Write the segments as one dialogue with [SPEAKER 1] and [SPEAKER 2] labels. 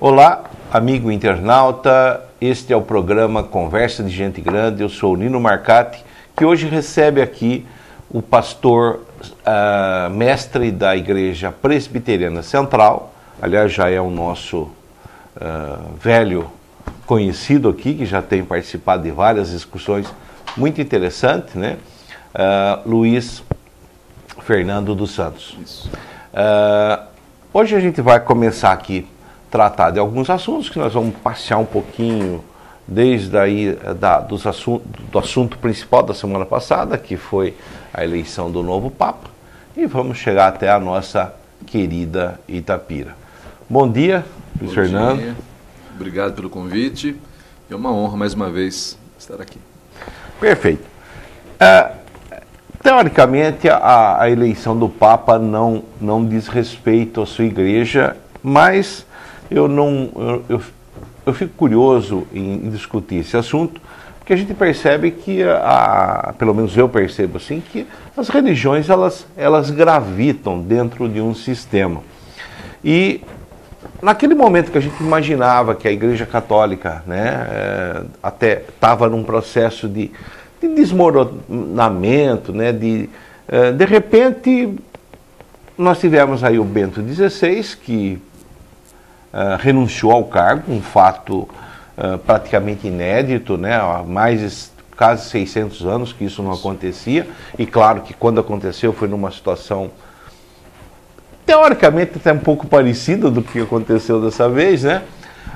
[SPEAKER 1] Olá, amigo internauta, este é o programa Conversa de Gente Grande, eu sou o Nino Marcati, que hoje recebe aqui o pastor mestre da Igreja Presbiteriana Central, aliás já é o nosso velho conhecido aqui, que já tem participado de várias discussões muito interessantes, né? Luiz Fernando dos Santos. Isso. Hoje a gente vai começar aqui tratar de alguns assuntos que nós vamos passear um pouquinho desde aí do assunto principal da semana passada, que foi a eleição do novo Papa, e vamos chegar até a nossa querida Itapira. Bom dia, Luiz Fernando.
[SPEAKER 2] Dia. Obrigado pelo convite. É uma honra mais uma vez estar aqui.
[SPEAKER 1] Perfeito. Teoricamente, a eleição do Papa não diz respeito à sua igreja, mas eu fico curioso em discutir esse assunto, porque a gente percebe que, pelo menos eu percebo assim, que as religiões elas gravitam dentro de um sistema. E naquele momento que a gente imaginava que a Igreja Católica, né, até estava num processo de desmoronamento, né, de repente nós tivemos aí o Bento XVI, que renunciou ao cargo, um fato praticamente inédito, né, há mais de quase 600 anos que isso não acontecia, e claro que quando aconteceu foi numa situação teoricamente até um pouco parecida do que aconteceu dessa vez, né?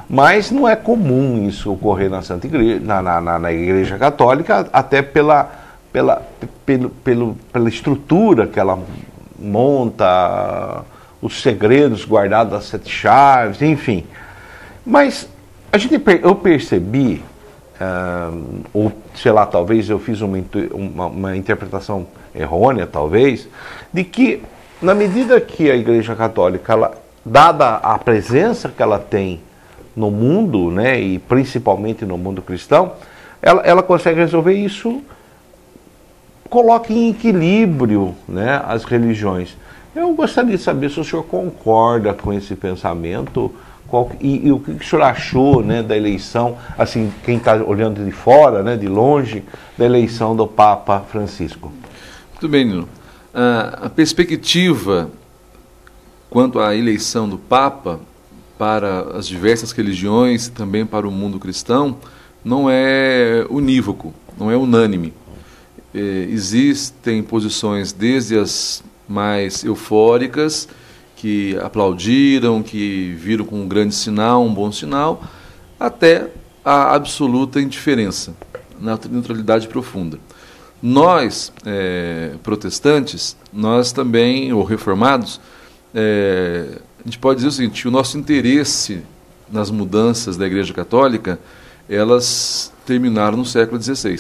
[SPEAKER 1] Mas não é comum isso ocorrer na Santa Igreja, na Igreja Católica, até pela estrutura que ela monta, os segredos guardados das 7 chaves, enfim. Mas eu percebi, ou sei lá, talvez eu fiz uma interpretação errônea, talvez, de que na medida que a Igreja Católica, dada a presença que ela tem no mundo, né, e principalmente no mundo cristão, ela consegue resolver isso, coloca em equilíbrio, né, as religiões. Eu gostaria de saber se o senhor concorda com esse pensamento e o que o senhor achou, né, da eleição, assim, quem está olhando de fora, né, de longe, da eleição do Papa Francisco.
[SPEAKER 2] Muito bem, Nino. A perspectiva quanto à eleição do Papa para as diversas religiões e também para o mundo cristão não é unívoco, não é unânime. Existem posições desde as mais eufóricas, que aplaudiram, que viram como um grande sinal, um bom sinal, até a absoluta indiferença, na neutralidade profunda. Nós, protestantes, nós também, ou reformados, a gente pode dizer o seguinte: o nosso interesse nas mudanças da Igreja Católica, elas terminaram no século XVI.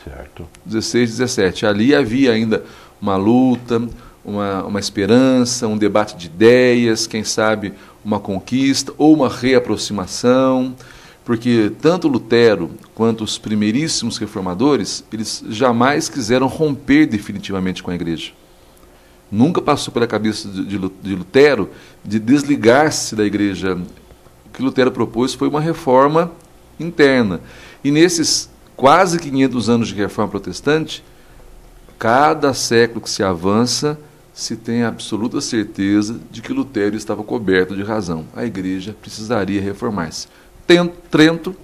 [SPEAKER 1] Certo.
[SPEAKER 2] 16, 17. Ali havia ainda uma luta, uma esperança, um debate de ideias, quem sabe uma conquista ou uma reaproximação, porque tanto Lutero quanto os primeiríssimos reformadores, eles jamais quiseram romper definitivamente com a Igreja. Nunca passou pela cabeça de Lutero de desligar-se da Igreja. O que Lutero propôs foi uma reforma interna. E nesses quase 500 anos de reforma protestante, cada século que se avança, se tem a absoluta certeza de que Lutero estava coberto de razão. A Igreja precisaria reformar-se. Trento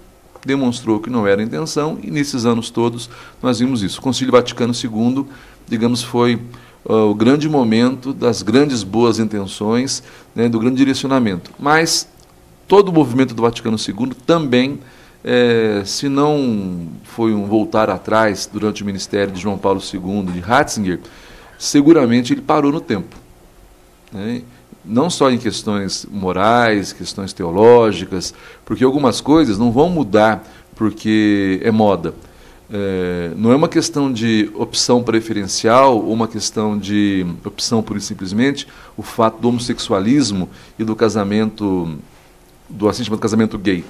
[SPEAKER 2] demonstrou que não era a intenção, e nesses anos todos nós vimos isso. O Concílio Vaticano II, digamos, foi o grande momento das grandes boas intenções, né, do grande direcionamento. Mas todo o movimento do Vaticano II também, se não foi um voltar atrás durante o ministério de João Paulo II, de Ratzinger, seguramente ele parou no tempo, né? Não só em questões morais, questões teológicas, porque algumas coisas não vão mudar porque é moda. Não é uma questão de opção preferencial ou uma questão de opção pura e simplesmente o fato do homossexualismo e do casamento, assim chamado casamento gay.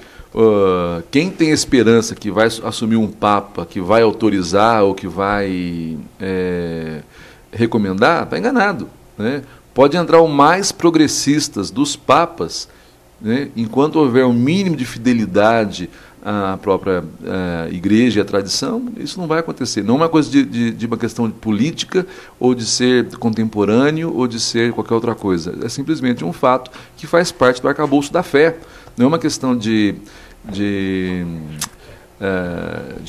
[SPEAKER 2] Quem tem esperança que vai assumir um Papa, que vai autorizar ou que vai recomendar, está enganado, né? Pode entrar o mais progressistas dos papas né, enquanto houver um mínimo de fidelidade à própria igreja e à tradição, isso não vai acontecer. Não é uma coisa de uma questão de política, ou de ser contemporâneo, ou de ser qualquer outra coisa. É simplesmente um fato que faz parte do arcabouço da fé. Não é uma questão de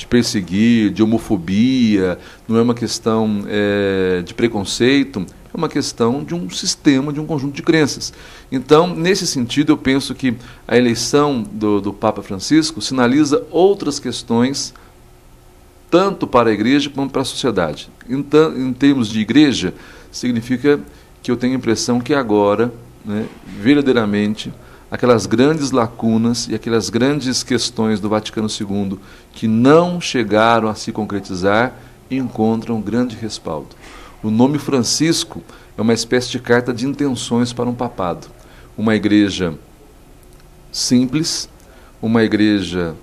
[SPEAKER 2] perseguir, de homofobia, não é uma questão de preconceito, é uma questão de um sistema, de um conjunto de crenças. Então, nesse sentido, eu penso que a eleição do Papa Francisco sinaliza outras questões, tanto para a igreja como para a sociedade. Então, em termos de igreja, significa que eu tenho a impressão que agora, né, verdadeiramente, aquelas grandes lacunas e aquelas grandes questões do Vaticano II que não chegaram a se concretizar, encontram grande respaldo. O nome Francisco é uma espécie de carta de intenções para um papado. Uma igreja simples, uma igreja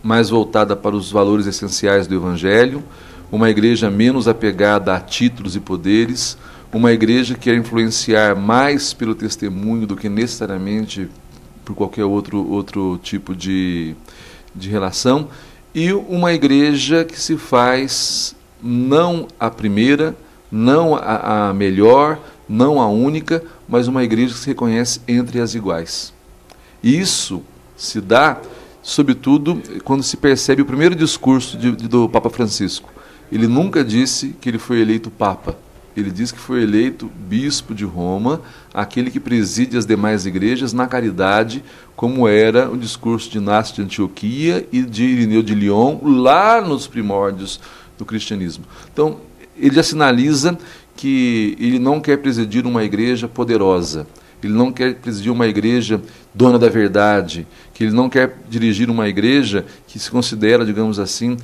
[SPEAKER 2] mais voltada para os valores essenciais do Evangelho, uma igreja menos apegada a títulos e poderes, uma igreja que quer influenciar mais pelo testemunho do que necessariamente por qualquer outro tipo de relação, e uma igreja que se faz não a primeira, não a melhor, não a única, mas uma igreja que se reconhece entre as iguais. E isso se dá, sobretudo, quando se percebe o primeiro discurso do Papa Francisco. Ele nunca disse que ele foi eleito Papa. Ele diz que foi eleito bispo de Roma, aquele que preside as demais igrejas na caridade, como era o discurso de Inácio de Antioquia e de Irineu de Lyon, lá nos primórdios do cristianismo. Então, ele já sinaliza que ele não quer presidir uma igreja poderosa, ele não quer presidir uma igreja dona da verdade, que ele não quer dirigir uma igreja que se considera, digamos assim,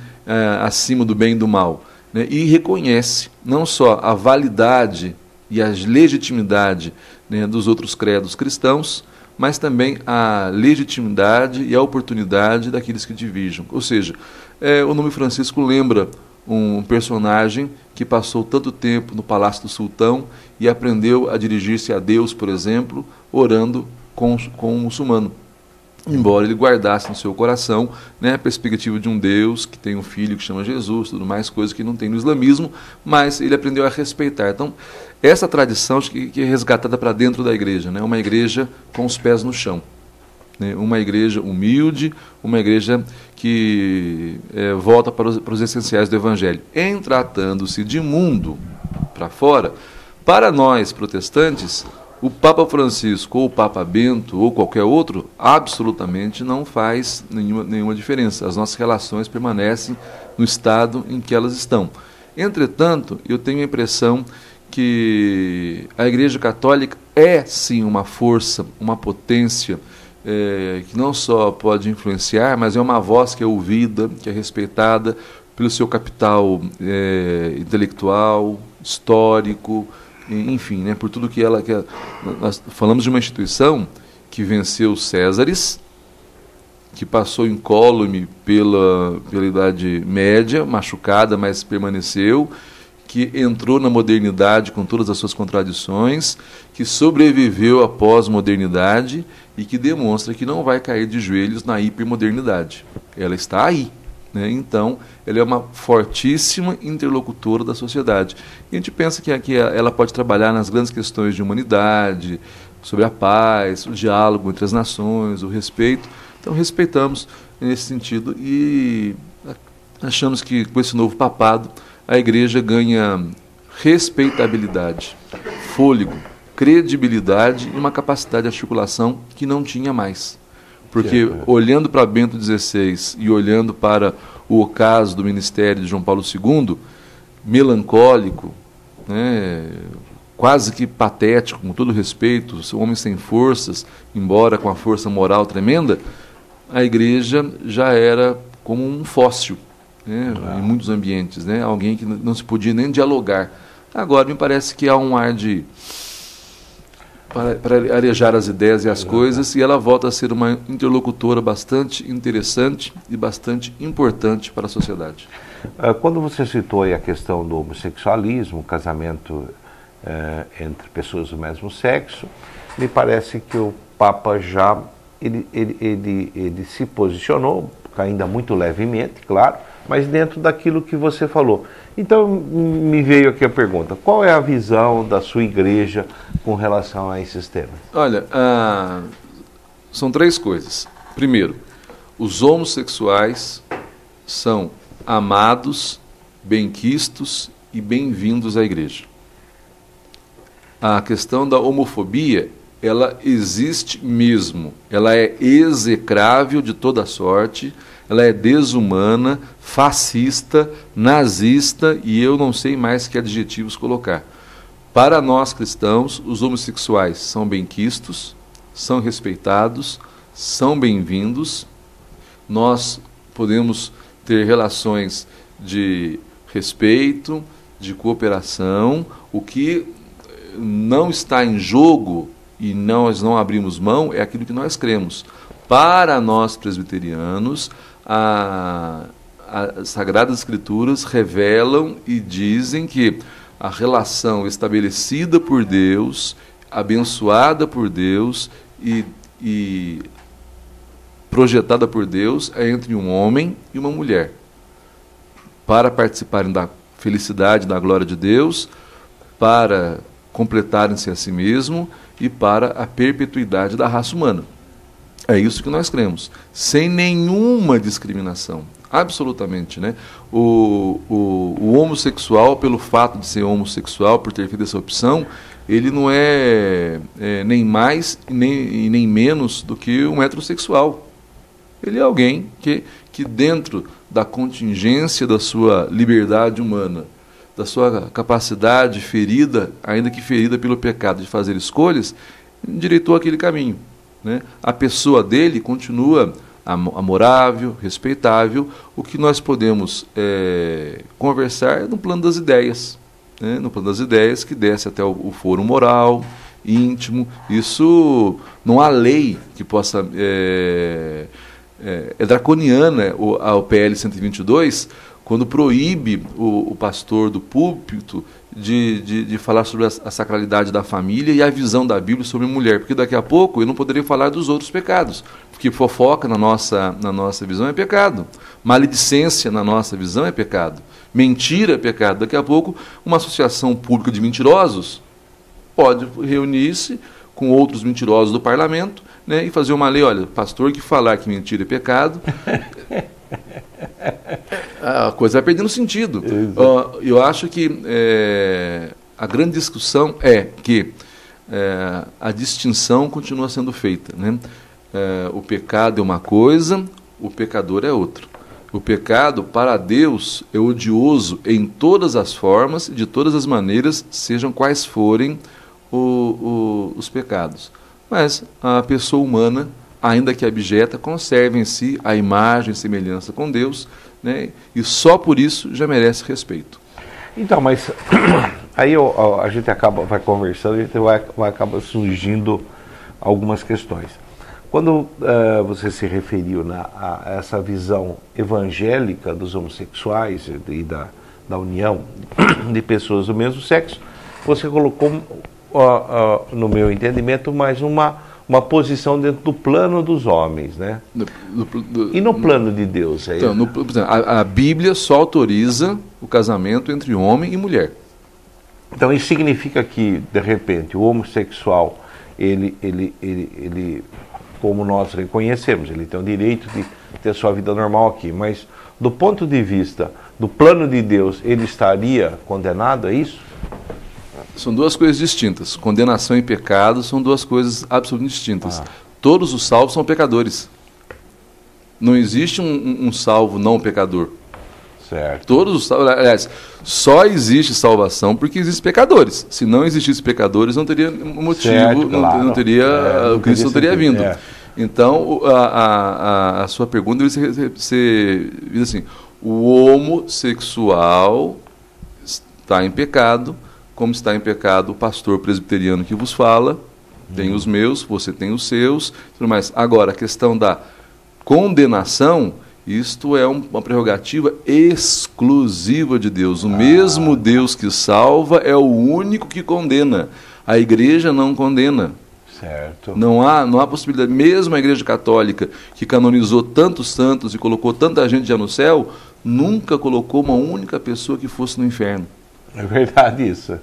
[SPEAKER 2] acima do bem e do mal. Né? E reconhece não só a validade e a legitimidade, né, dos outros credos cristãos, mas também a legitimidade e a oportunidade daqueles que diverjam. Ou seja, o nome Francisco lembra um personagem que passou tanto tempo no Palácio do Sultão e aprendeu a dirigir-se a Deus, por exemplo, orando com um muçulmano. Embora ele guardasse no seu coração, né, a perspectiva de um Deus que tem um filho que chama Jesus, tudo mais, coisa que não tem no islamismo, mas ele aprendeu a respeitar. Então, essa tradição acho que é resgatada para dentro da igreja, né, uma igreja com os pés no chão. Uma igreja humilde, uma igreja que volta para os essenciais do Evangelho. Em tratando-se de mundo para fora, para nós protestantes, o Papa Francisco ou o Papa Bento ou qualquer outro absolutamente não faz nenhuma diferença. As nossas relações permanecem no estado em que elas estão. Entretanto, eu tenho a impressão que a Igreja Católica é sim uma força, uma potência, que não só pode influenciar, mas é uma voz que é ouvida, que é respeitada pelo seu capital intelectual, histórico, enfim, né, por tudo que nós falamos de uma instituição que venceu os Césares, que passou incólume pela Idade Média, machucada, mas permaneceu, que entrou na modernidade com todas as suas contradições, que sobreviveu à pós-modernidade e que demonstra que não vai cair de joelhos na hipermodernidade. Ela está aí. Né? Então, ela é uma fortíssima interlocutora da sociedade. E a gente pensa que ela pode trabalhar nas grandes questões de humanidade, sobre a paz, o diálogo entre as nações, o respeito. Então, respeitamos nesse sentido e achamos que com esse novo papado a igreja ganha respeitabilidade, fôlego, credibilidade e uma capacidade de articulação que não tinha mais. Porque olhando para Bento XVI e olhando para o ocaso do ministério de João Paulo II, melancólico, né, quase que patético, com todo respeito, um homem sem forças, embora com a força moral tremenda, a igreja já era como um fóssil, né, em muitos ambientes, né, alguém que não se podia nem dialogar. Agora me parece que há um ar de para arejar as ideias e as coisas, e ela volta a ser uma interlocutora bastante interessante e bastante importante para a sociedade.
[SPEAKER 1] Quando você citou aí a questão do homossexualismo, casamento entre pessoas do mesmo sexo, me parece que o Papa já ele se posicionou, ainda muito levemente, claro, mas dentro daquilo que você falou. Então me veio aqui a pergunta: qual é a visão da sua igreja com relação a esses temas?
[SPEAKER 2] Olha, são 3 coisas. Primeiro, os homossexuais são amados, benquistos e bem-vindos à igreja. A questão da homofobia, ela existe mesmo. Ela é execrável de toda sorte, ela é desumana, fascista, nazista e eu não sei mais que adjetivos colocar. Para nós cristãos, os homossexuais são benquistos, são respeitados, são bem-vindos. Nós podemos ter relações de respeito, de cooperação. O que não está em jogo e nós não abrimos mão é aquilo que nós cremos. Para nós presbiterianos, as Sagradas Escrituras revelam e dizem que a relação estabelecida por Deus, abençoada por Deus e projetada por Deus é entre um homem e uma mulher, para participarem da felicidade, da glória de Deus, para completarem-se a si mesmo e para a perpetuidade da raça humana. É isso que nós cremos, sem nenhuma discriminação, absolutamente, né? O homossexual, pelo fato de ser homossexual, por ter feito essa opção, ele não é nem mais e nem menos do que um heterossexual. Ele é alguém que dentro da contingência da sua liberdade humana, da sua capacidade ferida, ainda que ferida pelo pecado de fazer escolhas, endireitou aquele caminho, né? A pessoa dele continua amorável, respeitável. O que nós podemos conversar é no plano das ideias, né? No plano das ideias que desce até o foro moral, íntimo. Isso não há lei que possa... É draconiana o PL 122, quando proíbe o pastor do púlpito de falar sobre a sacralidade da família e a visão da Bíblia sobre mulher, porque daqui a pouco eu não poderia falar dos outros pecados, porque fofoca na nossa visão é pecado, maledicência na nossa visão é pecado, mentira é pecado. Daqui a pouco uma associação pública de mentirosos pode reunir-se com outros mentirosos do parlamento, né, e fazer uma lei: olha, pastor que falar que mentira é pecado, a coisa vai perdendo sentido. Eu acho que a grande discussão é que a distinção continua sendo feita, né? O pecado é uma coisa, o pecador é outra. O pecado, para Deus, é odioso em todas as formas, de todas as maneiras, sejam quais forem os pecados. Mas a pessoa humana, ainda que abjeta, conserva em si a imagem e semelhança com Deus, né? E só por isso já merece respeito.
[SPEAKER 1] Então, mas aí a gente vai conversando e vai acabar surgindo algumas questões. Quando você se referiu a essa visão evangélica dos homossexuais e da união de pessoas do mesmo sexo, você colocou, no meu entendimento, mais uma posição dentro do plano dos homens, né? E no plano de Deus?
[SPEAKER 2] Então, a Bíblia só autoriza o casamento entre homem e mulher.
[SPEAKER 1] Então isso significa que, de repente, o homossexual, ele como nós reconhecemos, ele tem o direito de ter sua vida normal aqui, mas do ponto de vista do plano de Deus, ele estaria condenado a isso?
[SPEAKER 2] São duas coisas distintas. Condenação e pecado são duas coisas absolutamente distintas. Todos os salvos são pecadores. Não existe um salvo não pecador.
[SPEAKER 1] Certo.
[SPEAKER 2] Todos os salvos, aliás, só existe salvação porque existem pecadores. Se não existissem pecadores, não teria motivo,
[SPEAKER 1] certo, claro.
[SPEAKER 2] não teria, o Cristo não teria vindo. Então, a sua pergunta deve ser assim: o homossexual está em pecado, como está em pecado o pastor presbiteriano que vos fala, tem os meus, você tem os seus, tudo mais. Agora, a questão da condenação, isto é uma prerrogativa exclusiva de Deus. O mesmo Deus que salva é o único que condena. A igreja não condena.
[SPEAKER 1] Certo.
[SPEAKER 2] Não há possibilidade, mesmo a Igreja Católica, que canonizou tantos santos e colocou tanta gente já no céu, nunca colocou uma única pessoa que fosse no inferno.
[SPEAKER 1] É verdade isso.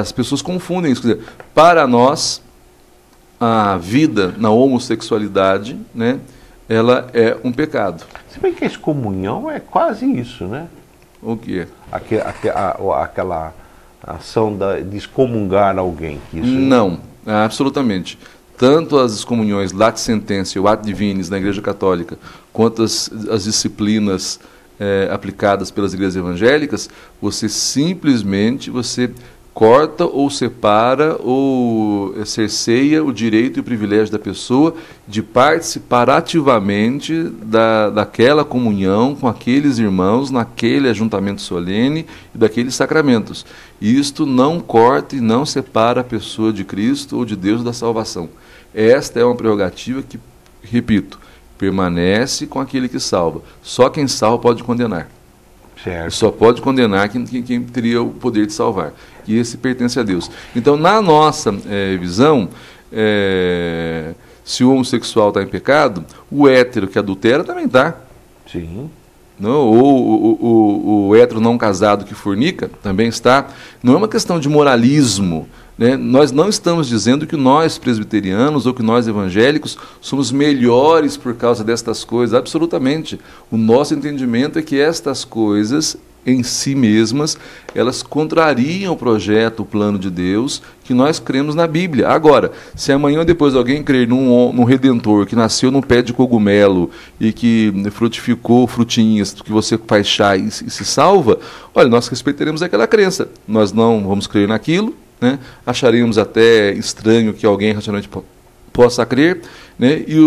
[SPEAKER 2] As pessoas confundem isso. Quer dizer, para nós, a vida na homossexualidade, né, ela é um pecado.
[SPEAKER 1] Se bem que a excomunhão é quase isso, né?
[SPEAKER 2] O quê?
[SPEAKER 1] Aquela ação de excomungar alguém. Isso
[SPEAKER 2] Não, absolutamente. Tanto as excomunhões late sententia ou ad divinis na Igreja Católica, quanto as disciplinas aplicadas pelas igrejas evangélicas, você simplesmente corta ou separa ou cerceia o direito e o privilégio da pessoa de participar ativamente daquela comunhão com aqueles irmãos, naquele ajuntamento solene e daqueles sacramentos. Isto não corta e não separa a pessoa de Cristo ou de Deus da salvação. Esta é uma prerrogativa que, repito, permanece com aquele que salva. Só quem salva pode condenar.
[SPEAKER 1] Certo.
[SPEAKER 2] Só pode condenar quem teria o poder de salvar. E esse pertence a Deus. Então, na nossa visão, se o homossexual está em pecado, o hétero que adultera também está.
[SPEAKER 1] Sim.
[SPEAKER 2] Não? Ou o hétero não casado que fornica também está. Não é uma questão de moralismo. Né? Nós não estamos dizendo que nós presbiterianos ou que nós evangélicos somos melhores por causa destas coisas, absolutamente. O nosso entendimento é que estas coisas em si mesmas, elas contrariam o projeto, o plano de Deus, que nós cremos na Bíblia. Agora, se amanhã ou depois alguém crer num Redentor que nasceu num pé de cogumelo e que frutificou frutinhas, que você faz chá e se salva, olha, nós respeitaremos aquela crença. Nós não vamos crer naquilo, né? Acharemos até estranho que alguém racionalmente possa crer, né? E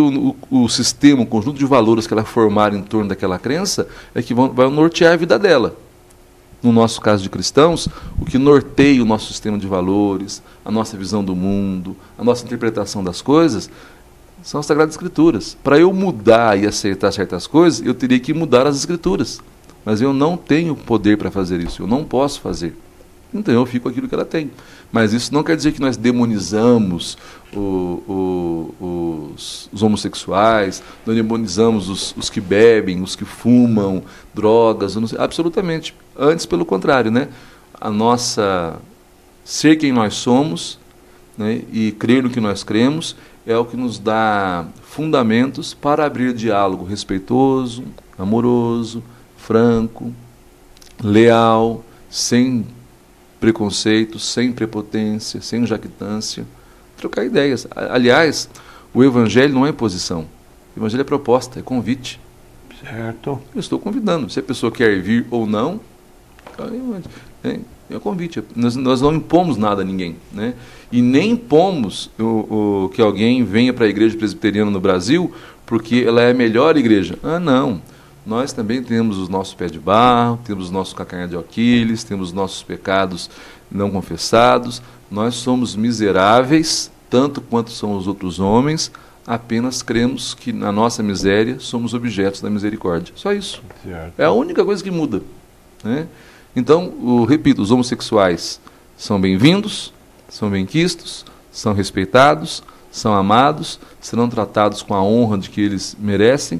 [SPEAKER 2] o sistema, o conjunto de valores que ela formar em torno daquela crença é que vai nortear a vida dela. No nosso caso de cristãos, o que norteia o nosso sistema de valores, a nossa visão do mundo, a nossa interpretação das coisas, são as Sagradas Escrituras. Para eu mudar e aceitar certas coisas, eu teria que mudar as Escrituras. Mas eu não tenho poder para fazer isso, eu não posso fazer. Então eu fico com aquilo que ela tem. Mas isso não quer dizer que nós demonizamos os homossexuais, nós demonizamos os que bebem, os que fumam, drogas, absolutamente. Antes, pelo contrário, né? A nossa ser quem nós somos, né, e crer no que nós cremos é o que nos dá fundamentos para abrir diálogo respeitoso, amoroso, franco, leal, sem preconceito, sem prepotência, sem jactância, trocar ideias. Aliás, o Evangelho não é imposição. O Evangelho é proposta, é convite.
[SPEAKER 1] Certo.
[SPEAKER 2] Eu estou convidando. Se a pessoa quer vir ou não, é um convite. Nós não impomos nada a ninguém, né? E nem impomos que alguém venha para a igreja presbiteriana no Brasil porque ela é a melhor igreja. Ah, não. Nós também temos os nossos pés de barro, temos os nossos calcanhar de Aquiles, temos os nossos pecados não confessados. Nós somos miseráveis, tanto quanto são os outros homens, apenas cremos que na nossa miséria somos objetos da misericórdia. Só isso.
[SPEAKER 1] Certo.
[SPEAKER 2] É a única coisa que muda, né? Então, repito, os homossexuais são bem-vindos, são benquistos, são respeitados, são amados, serão tratados com a honra de que eles merecem.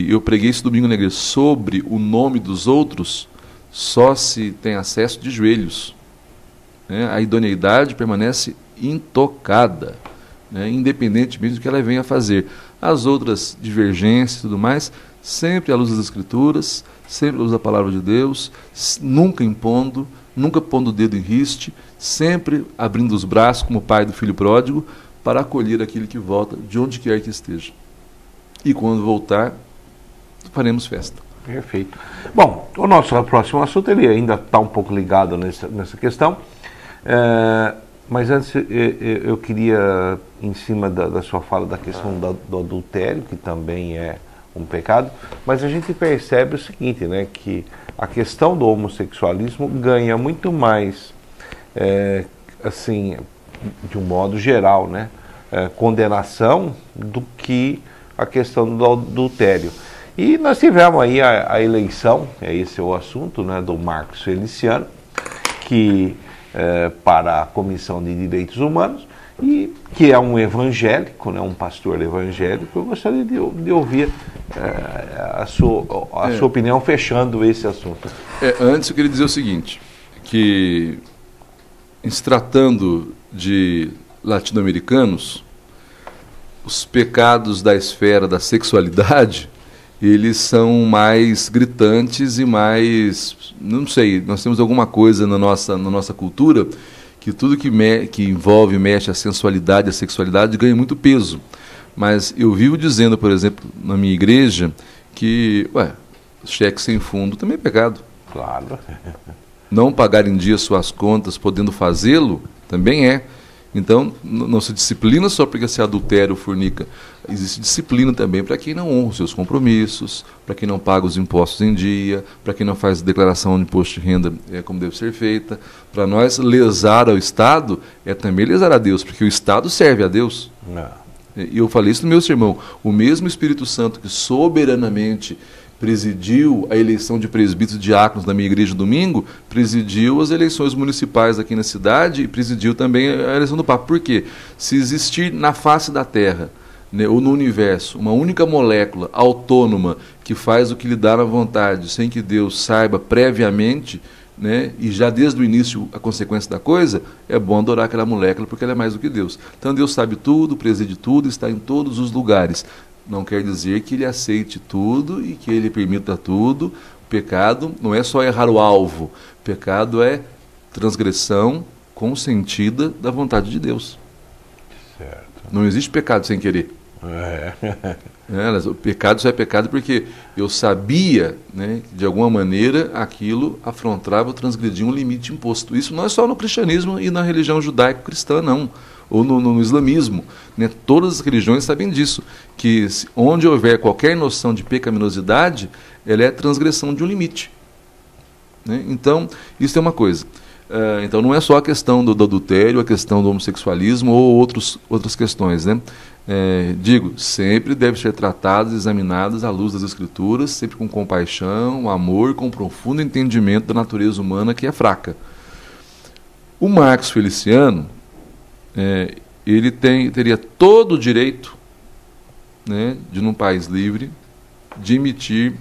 [SPEAKER 2] Eu preguei esse domingo na igreja, sobre o nome dos outros, só se tem acesso de joelhos. Né? A idoneidade permanece intocada, né? Independentemente do que ela venha a fazer. As outras divergências e tudo mais, sempre à luz das Escrituras, sempre à luz da Palavra de Deus, nunca impondo, nunca pondo o dedo em riste, sempre abrindo os braços como o pai do filho pródigo, para acolher aquele que volta, de onde quer que esteja. E quando voltar, faremos festa.
[SPEAKER 1] Perfeito. Bom, o nosso próximo assunto ele ainda está um pouco ligado nessa questão, mas antes eu queria, em cima da sua fala da questão do adultério, que também é um pecado, mas a gente percebe o seguinte, né, que a questão do homossexualismo ganha muito mais, assim, de um modo geral, né, condenação do que a questão do adultério. E nós tivemos aí a eleição, esse é o assunto, né, do Marcos Feliciano, que para a Comissão de Direitos Humanos, e que é um evangélico, né, um pastor evangélico. Eu gostaria de ouvir a sua opinião, fechando esse assunto.
[SPEAKER 2] Antes eu queria dizer o seguinte, que em se tratando de latino-americanos, os pecados da esfera da sexualidade, eles são mais gritantes e mais, não sei, nós temos alguma coisa na nossa cultura que tudo que envolve, mexe a sensualidade, a sexualidade, ganha muito peso. Mas eu vivo dizendo, por exemplo, na minha igreja, que cheque sem fundo também é pecado.
[SPEAKER 1] Claro.
[SPEAKER 2] Não pagar em dia suas contas, podendo fazê-lo, também é. Então, não se disciplina só porque se adultera ou fornica. Existe disciplina também para quem não honra os seus compromissos, para quem não paga os impostos em dia, para quem não faz declaração de imposto de renda como deve ser feita. Para nós, lesar ao Estado é também lesar a Deus, porque o Estado serve a Deus.
[SPEAKER 1] Não.
[SPEAKER 2] E eu falei isso no meu sermão. O mesmo Espírito Santo que soberanamente presidiu a eleição de presbíteros e diáconos da minha igreja domingo, presidiu as eleições municipais aqui na cidade e presidiu também a eleição do Papa. Por quê? Se existir na face da Terra, né, ou no universo, uma única molécula autônoma que faz o que lhe dá na vontade, sem que Deus saiba previamente, né, e já desde o início a consequência da coisa, é bom adorar aquela molécula porque ela é mais do que Deus. Então Deus sabe tudo, preside tudo, está em todos os lugares. Não quer dizer que ele aceite tudo e que ele permita tudo. O pecado não é só errar o alvo. O pecado é transgressão consentida da vontade de Deus.
[SPEAKER 1] Certo.
[SPEAKER 2] Não existe pecado sem querer. O pecado só é pecado porque eu sabia, né, que de alguma maneira aquilo afrontava ou transgredia um limite imposto. Isso não é só no cristianismo e na religião judaico-cristã, não. Ou no islamismo, né? Todas as religiões sabem disso, que onde houver qualquer noção de pecaminosidade, ela é transgressão de um limite, né? Então, isso é uma coisa. Então, não é só a questão do adultério, a questão do homossexualismo ou outras questões, né? Digo, sempre devem ser tratadas e examinadas à luz das Escrituras, sempre com compaixão, amor, com profundo entendimento da natureza humana que é fraca. O Marcos Feliciano, ele teria todo o direito, né, de, num país livre, de emitir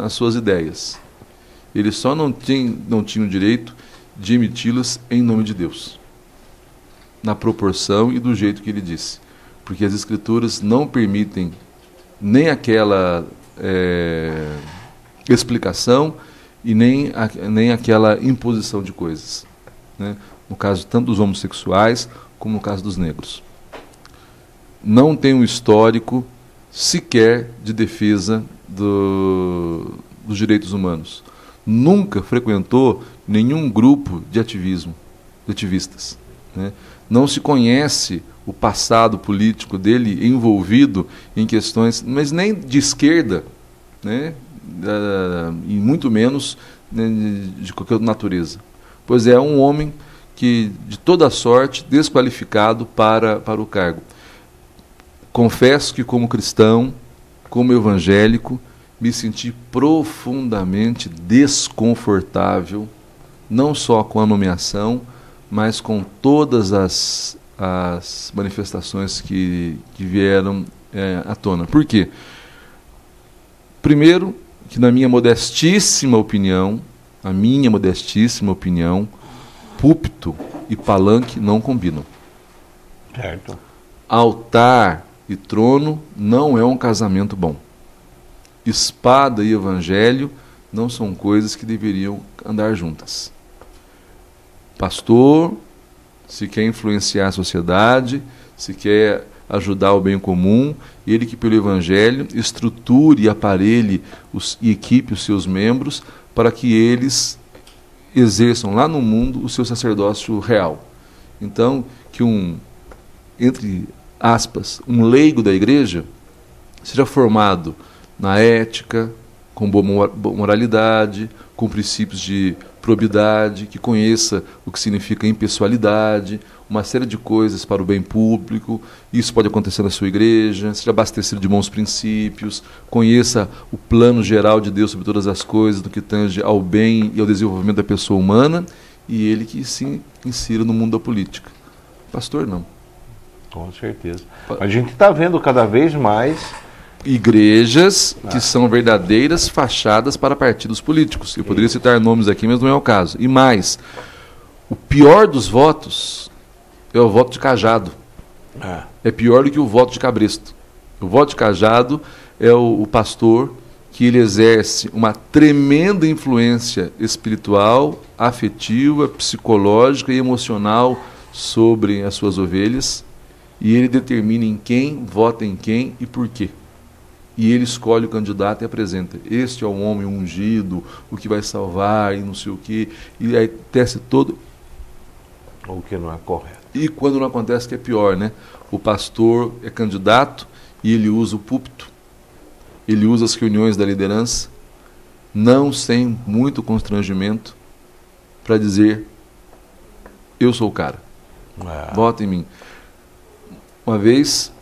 [SPEAKER 2] as suas ideias. Ele só não tinha o direito de emiti-las em nome de Deus, na proporção e do jeito que ele disse, porque as Escrituras não permitem nem aquela explicação e nem aquela imposição de coisas, né? No caso tanto dos homossexuais como no caso dos negros. Não tem um histórico sequer de defesa dos direitos humanos. Nunca frequentou nenhum grupo de ativistas, né? Não se conhece o passado político dele envolvido em questões, mas nem de esquerda, né? E muito menos, né, de qualquer natureza. Pois é um homem que, de toda sorte, desqualificado para o cargo. Confesso que, como cristão, como evangélico, me senti profundamente desconfortável, não só com a nomeação, mas com todas as manifestações que vieram à tona. Por quê? Primeiro, que na minha modestíssima opinião, púlpito e palanque não combinam.
[SPEAKER 1] Certo.
[SPEAKER 2] Altar e trono não é um casamento bom. Espada e evangelho não são coisas que deveriam andar juntas. Pastor, se quer influenciar a sociedade, se quer ajudar o bem comum, ele que pelo evangelho estruture e aparelhe e equipe os seus membros para que eles exerçam lá no mundo o seu sacerdócio real. Então, que entre aspas, um leigo da igreja seja formado na ética, com boa moralidade, com princípios de probidade, que conheça o que significa impessoalidade, uma série de coisas para o bem público. Isso pode acontecer na sua igreja, seja abastecido de bons princípios, conheça o plano geral de Deus sobre todas as coisas, do que tange ao bem e ao desenvolvimento da pessoa humana, e ele que se insira no mundo da política. Pastor, não.
[SPEAKER 1] Com certeza. A gente está vendo cada vez mais
[SPEAKER 2] igrejas que são verdadeiras fachadas para partidos políticos. Eu poderia citar nomes aqui, mas não é o caso. E mais, o pior dos votos é o voto de cajado. É pior do que o voto de cabresto. O voto de cajado é o pastor que ele exerce uma tremenda influência espiritual, afetiva, psicológica e emocional sobre as suas ovelhas, e ele determina em quem, vota em quem e por quê. E ele escolhe o candidato e apresenta. Este é o homem ungido, o que vai salvar e não sei o quê. E aí tece todo.
[SPEAKER 1] O que não é correto.
[SPEAKER 2] E quando não acontece, que é pior, né? O pastor é candidato e ele usa o púlpito, ele usa as reuniões da liderança, não sem muito constrangimento, para dizer: eu sou o cara, vota em mim. Uma vez,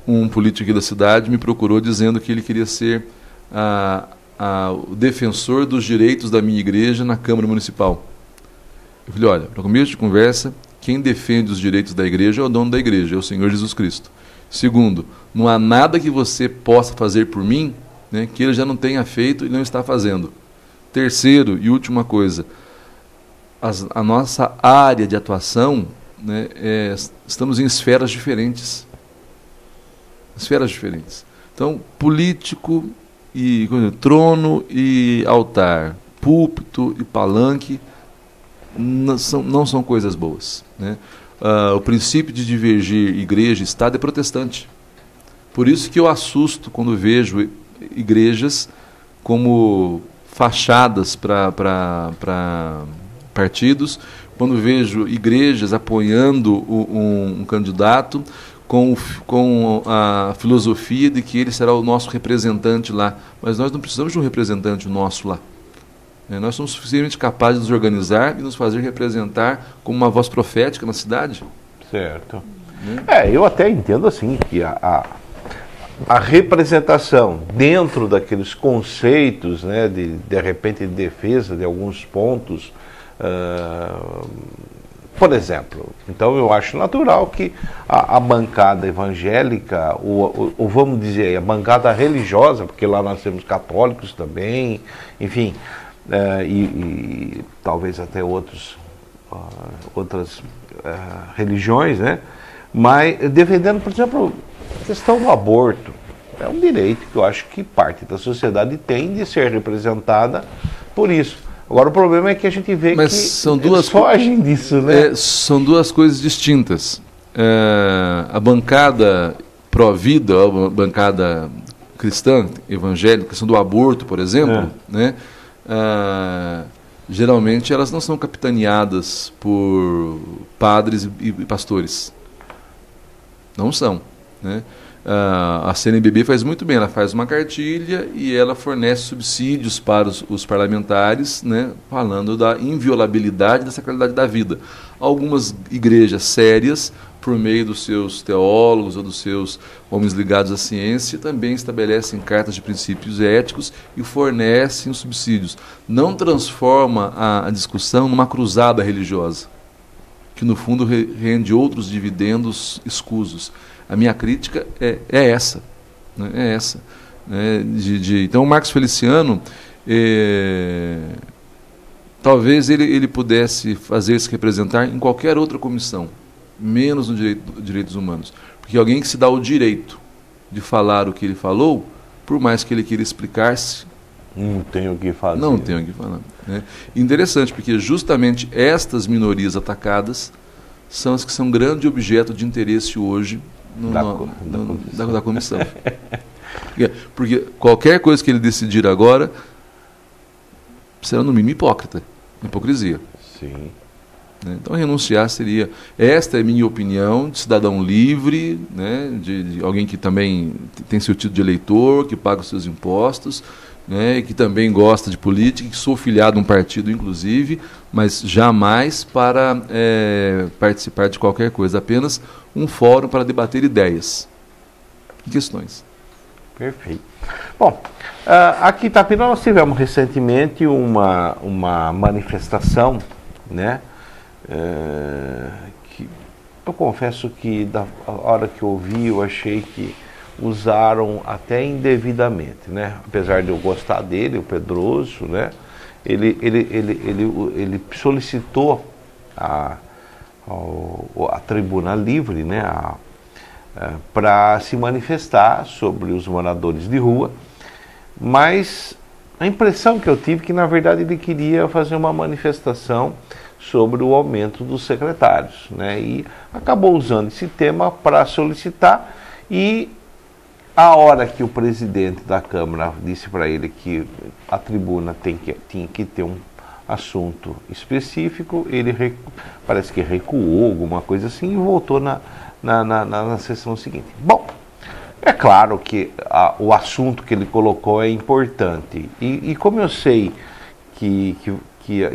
[SPEAKER 2] um político aqui da cidade me procurou dizendo que ele queria ser o defensor dos direitos da minha igreja na Câmara Municipal. Eu falei: olha, para começo de conversa, quem defende os direitos da igreja é o dono da igreja, é o Senhor Jesus Cristo. Segundo, não há nada que você possa fazer por mim, né, que ele já não tenha feito e não está fazendo. Terceiro e última coisa, a nossa área de atuação, né, estamos em esferas diferentes. Esferas diferentes. Então, político e trono e altar, púlpito e palanque não são coisas boas, né? O princípio de divergir igreja e Estado é protestante. Por isso que eu assusto quando vejo igrejas como fachadas para partidos, quando vejo igrejas apoiando um candidato com a filosofia de que ele será o nosso representante lá. Mas nós não precisamos de um representante nosso lá. Nós somos suficientemente capazes de nos organizar e nos fazer representar como uma voz profética na cidade.
[SPEAKER 1] Certo. Eu até entendo assim que a representação dentro daqueles conceitos, né, de repente de defesa de alguns pontos, por exemplo, então eu acho natural que a bancada evangélica, ou vamos dizer, a bancada religiosa, porque lá nós temos católicos também, enfim, e talvez até outras religiões, né? Mas defendendo, por exemplo, a questão do aborto. É um direito que eu acho que parte da sociedade tem de ser representada por isso. Agora o problema é que a gente vê que eles fogem disso, né?
[SPEAKER 2] São duas coisas distintas. A bancada pró-vida, a bancada cristã, evangélica, a questão do aborto, por exemplo, né? Geralmente elas não são capitaneadas por padres e pastores. Não são, né? A CNBB faz muito bem, ela faz uma cartilha e ela fornece subsídios para os parlamentares, né, falando da inviolabilidade da sacralidade da vida. Algumas igrejas sérias, por meio dos seus teólogos ou dos seus homens ligados à ciência, também estabelecem cartas de princípios éticos e fornecem os subsídios. Não transforma a discussão numa cruzada religiosa, que no fundo rende outros dividendos escusos. A minha crítica é essa. Né? É essa. Então, o Marcos Feliciano, talvez ele pudesse fazer-se representar em qualquer outra comissão, menos no direitos humanos. Porque alguém que se dá o direito de falar o que ele falou, por mais que ele queira explicar-se,
[SPEAKER 1] não tem o que fazer.
[SPEAKER 2] Não tem o que falar. Né? Interessante, porque justamente estas minorias atacadas são as que são grande objeto de interesse hoje da comissão. Porque qualquer coisa que ele decidir agora será no mínimo hipócrita, hipocrisia.
[SPEAKER 1] Sim.
[SPEAKER 2] Então renunciar seria, esta é a minha opinião de cidadão livre, né, de alguém que também tem seu título de eleitor, que paga os seus impostos, né, que também gosta de política, que sou filiado a um partido inclusive, mas jamais para participar de qualquer coisa, apenas um fórum para debater ideias e questões.
[SPEAKER 1] Perfeito. Bom, aqui em Itapira nós tivemos recentemente uma manifestação, né, que eu confesso que da hora que eu vi, eu achei que usaram até indevidamente, né? Apesar de eu gostar dele, o Pedroso, né? Ele solicitou a tribuna livre, né? Para se manifestar sobre os moradores de rua, mas a impressão que eu tive é que, na verdade, ele queria fazer uma manifestação sobre o aumento dos secretários, né? E acabou usando esse tema para solicitar, e a hora que o presidente da Câmara disse para ele que a tribuna tinha que ter um assunto específico, ele parece que recuou, alguma coisa assim, e voltou na sessão seguinte. Bom, é claro que o assunto que ele colocou é importante, e como eu sei que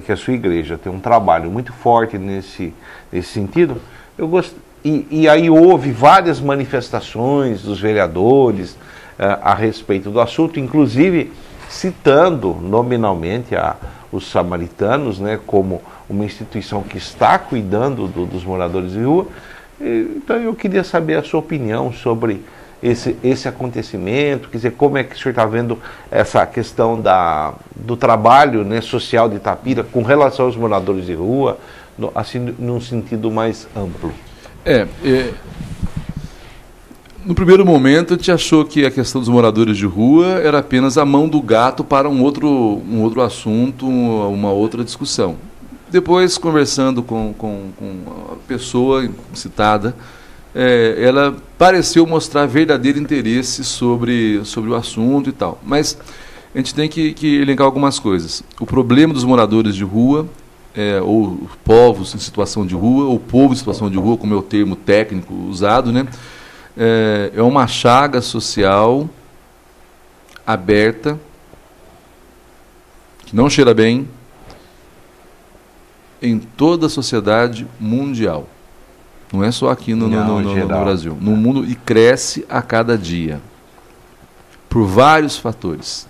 [SPEAKER 1] a sua igreja tem um trabalho muito forte nesse sentido, eu gosto, e aí houve várias manifestações dos vereadores a respeito do assunto, inclusive citando nominalmente os samaritanos, né, como uma instituição que está cuidando dos moradores de rua. Então eu queria saber a sua opinião sobre esse acontecimento, quer dizer, como é que o senhor está vendo essa questão do trabalho, né, social de Itapira com relação aos moradores de rua, assim, num sentido mais amplo.
[SPEAKER 2] No primeiro momento a gente achou que a questão dos moradores de rua era apenas a mão do gato para um outro assunto, uma outra discussão. Depois, conversando com a pessoa citada, ela pareceu mostrar verdadeiro interesse sobre o assunto e tal. Mas a gente tem que elencar algumas coisas. O problema dos moradores de rua, ou povos em situação de rua, ou povo em situação de rua, como é o termo técnico usado, né? É uma chaga social aberta, que não cheira bem, em toda a sociedade mundial. Não é só aqui no Brasil. No mundo, e cresce a cada dia. Por vários fatores.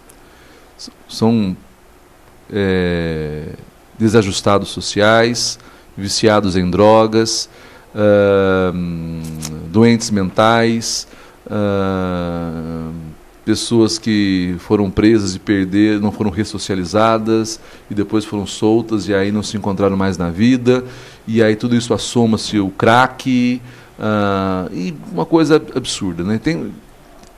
[SPEAKER 2] São desajustados sociais, viciados em drogas, doentes mentais, pessoas que foram presas e não foram ressocializadas e depois foram soltas e aí não se encontraram mais na vida, e aí tudo isso assoma-se o crack, e uma coisa absurda, né?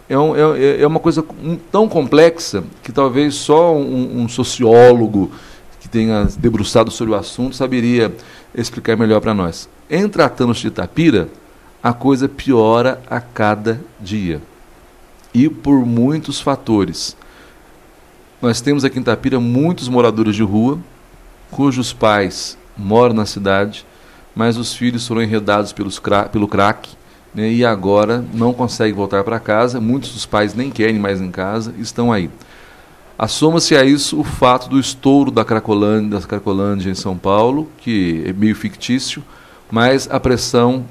[SPEAKER 2] É uma coisa tão complexa que talvez só um sociólogo que tenha debruçado sobre o assunto saberia explicar melhor para nós. Em tratando-se de Itapira, a coisa piora a cada dia. E por muitos fatores. Nós temos aqui em Itapira muitos moradores de rua, cujos pais moram na cidade, mas os filhos foram enredados pelo crack, né, e agora não conseguem voltar para casa. Muitos dos pais nem querem mais em casa, estão aí. Assoma-se a isso o fato do estouro da Cracolândia em São Paulo, que é meio fictício, mas a pressão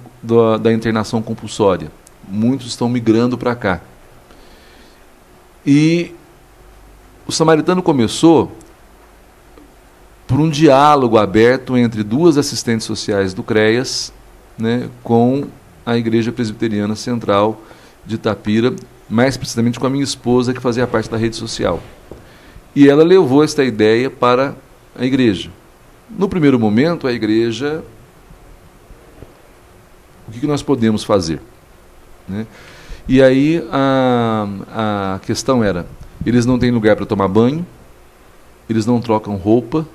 [SPEAKER 2] da internação compulsória. Muitos estão migrando para cá. E o Samaritano começou por um diálogo aberto entre duas assistentes sociais do CREAS, né, com a Igreja Presbiteriana Central de Itapira, mais precisamente com a minha esposa, que fazia parte da rede social. E ela levou esta ideia para a igreja. No primeiro momento, a igreja... O que nós podemos fazer? Né? E aí a questão era, eles não têm lugar para tomar banho, eles não trocam roupa,